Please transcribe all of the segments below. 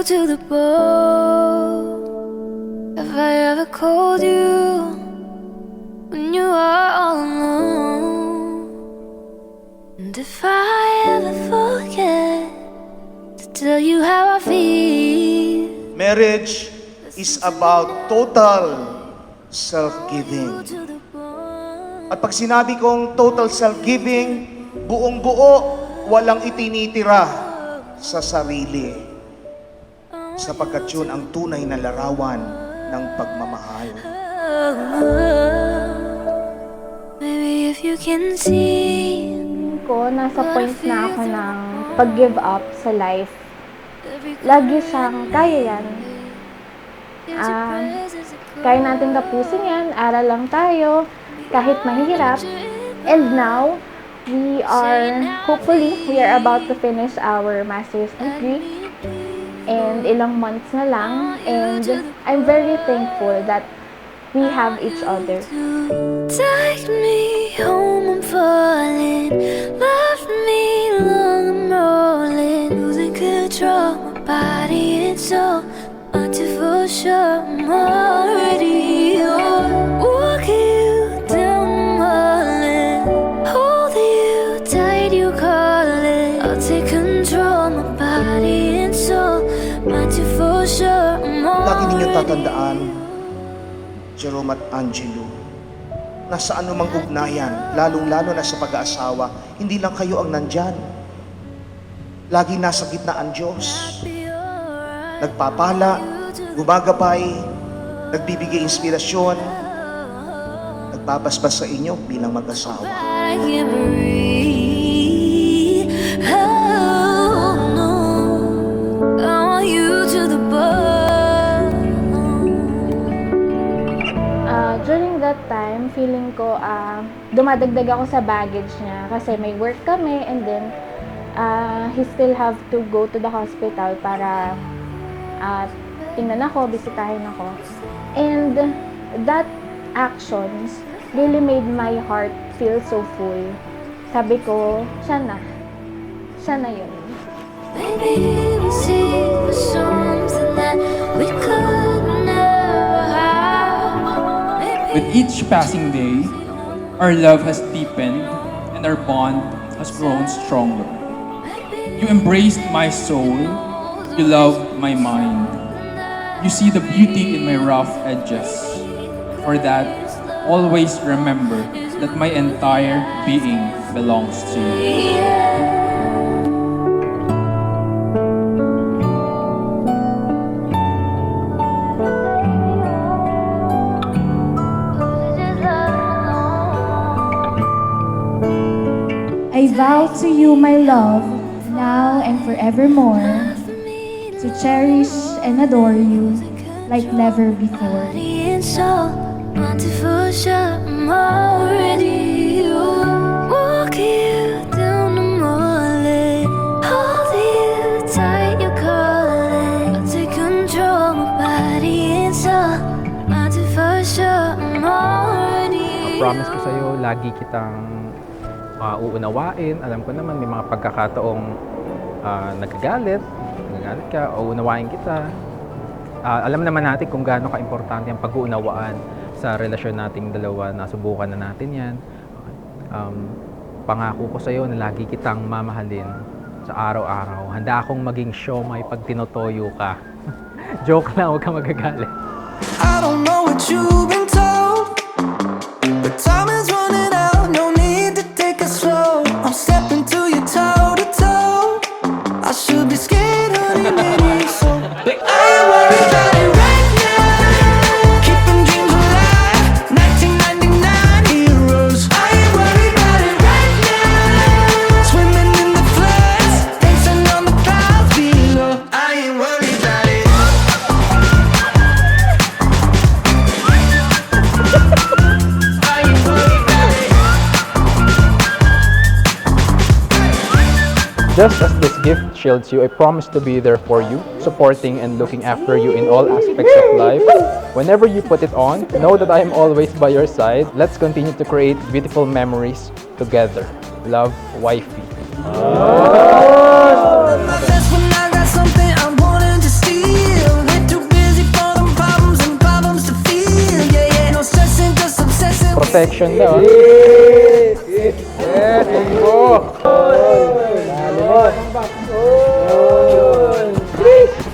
to the bone. Have I ever called you when you are all alone? And if I ever forget to tell you how I feel. Marriage is about total self-giving. At pag sinabi kong total self-giving, buong-buo, walang itinitira sa sarili. Sapagkat yun ang tunay na larawan ng pagmamahal. Maybe if you can see Ko, nasa point na ako ng pag-give up sa life. Lagi siyang, kaya yan. Kaya natin tapusin yan, aral lang tayo, kahit mahirap. And now, we are about to finish our master's degree. And ilang months na lang. And I'm very thankful that we have each other. take me home, I'm falling. Left me long, I'm rolling. Losing control, my body and soul. Want to for sure, I'm already yours. Walk you down the mall, hold you tight, you calling. I'll take control, my body and soul. Want to for sure, I'm Lagi ninyong already tatandaan, Jerome at Angelo, na sa anumang ugnayan, lalong-lalo na sa pag-aasawa, hindi lang kayo ang nandyan. Lagi nasa gitna ang Diyos. Nagpapala, gumagabay, nagbibigay inspirasyon, nagbabasbas sa inyo bilang mag-asawa. I can't breathe. Oh no, I want you to the bone. During that time, feeling ko dumadagdag ako sa baggage niya kasi may work kami and then he still have to go to the hospital para tingnan ako, bisitahin ako. And that actions really made my heart feel so full. Sabi ko, siya na yun. Maybe we'll see for something that we could never have. With each passing day, our love has deepened and our bond has grown stronger. You embraced my soul, you loved my mind. You see the beauty in my rough edges. For that, always remember that my entire being belongs to you. I vow to you, my love, now and forevermore, to cherish and adore you like never before. Body and soul, want to for sure, I'm already yours. Walk you down the mall, hold you tight, you're calling. I'll take control, my body and soul, want to for sure, I'm already yours. Promise ko sa'yo, lagi kitang uunawain. Alam ko naman may mga pagkakataong nagagalit ka o unawain kita. Alam naman natin kung gaano ka-importante ang pag-uunawaan sa relasyon nating dalawa. Nasubukan na natin yan. Pangako ko sa'yo na lagi kitang mamahalin sa araw-araw. Handa akong maging siomay pag tinotoyo ka. Joke lang, huwag ka magagalit. I don't know what you've been told, but time is running out, no need to take it slow. I'm stepping to you toe to toe. I should be scared, honey, maybe so, but I ain't worried about it right now. Keeping dreams alive, 1999 heroes. I ain't worried about it right now. Swimming in the floods, dancing on the clouds below. I ain't worried about it. Just as this gift shields you, I promise to be there for you, supporting and looking after you in all aspects of life. Whenever you put it on, know that I am always by your side. Let's continue to create beautiful memories together. Love, Wifey. My best when I got something I wanted to steal. section daw. Yes, thank you.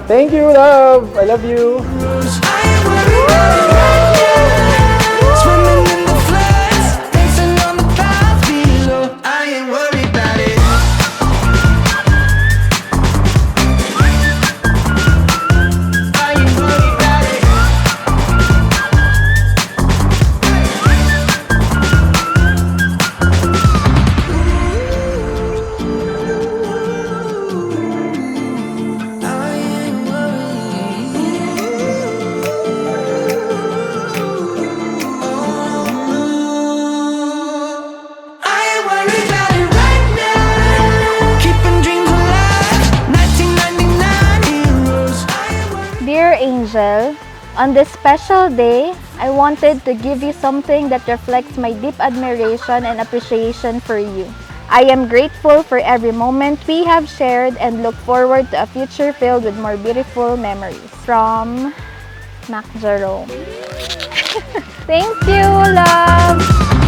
Thank you, love. I love you. I ain't worried about it right now. Swimming in the floods, dancing on the clouds below. I ain't worried about it. I ain't worried about it. I ain't worried about it right now. Keeping dreams alive. 1999 heroes. I ain't worried. Dear Angel, on this special day, I wanted to give you something that reflects my deep admiration and appreciation for you. I am grateful for every moment we have shared and look forward to a future filled with more beautiful memories. From Mac Jerome. Thank you, love!